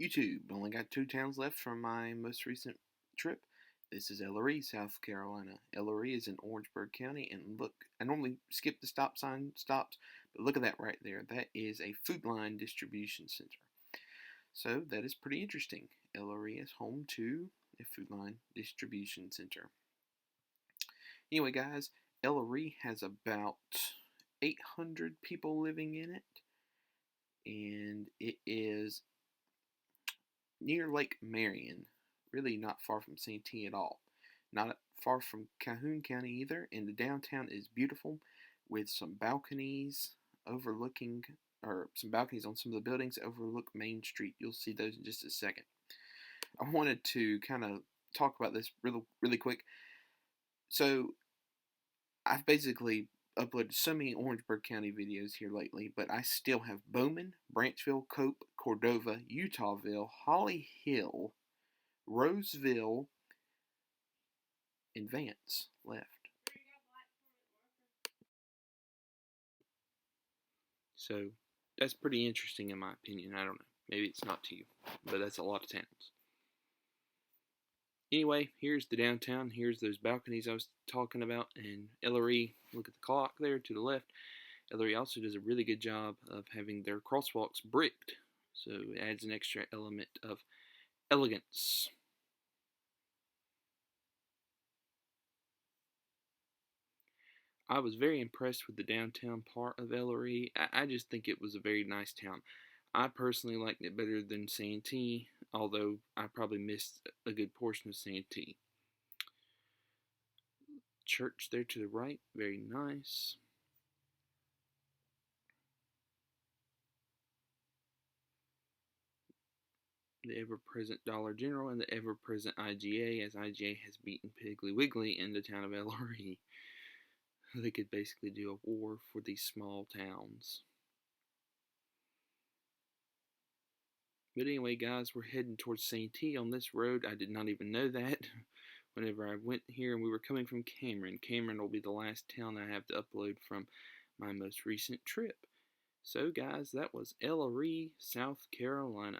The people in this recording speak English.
YouTube. Only got 2 towns left from my most recent trip. This is Elloree, South Carolina. Elloree is in Orangeburg County, and look, I normally skip the stop sign stops, but look at that right there. That is a Food Line distribution center. So that is pretty interesting. Elloree is home to a Food Line distribution center. Anyway, guys, Elloree has about 800 people living in it, and it is near Lake Marion, really not far from Santee at all. Not far from Calhoun County either, and the downtown is beautiful with some balconies overlooking, or some balconies on some of the buildings that overlook Main Street. You'll see those in just a second. I wanted to kind of talk about this really quick. So, I've basically uploaded so many Orangeburg County videos here lately, but I still have Bowman, Branchville, Cope, Cordova, Utahville, Holly Hill, Roseville, and Vance left. So that's pretty interesting in my opinion. I don't know. Maybe it's not to you, but that's a lot of towns. Anyway, here's the downtown. Here's those balconies I was talking about. And Elloree, look at the clock there to the left. Elloree also does a really good job of having their crosswalks bricked. So it adds an extra element of elegance. I was very impressed with the downtown part of Elloree. I just think it was a very nice town. I personally liked it better than Santee, although I probably missed a good portion of Santee. Church there to the right, very nice. The ever-present Dollar General and the ever-present IGA, as IGA has beaten Piggly Wiggly in the town of Elloree. They could basically do a war for these small towns. But anyway, guys, we're heading towards Santee on this road. I did not even know that whenever I went here, and we were coming from Cameron. Cameron will be the last town I have to upload from my most recent trip. So, guys, that was Elloree, South Carolina.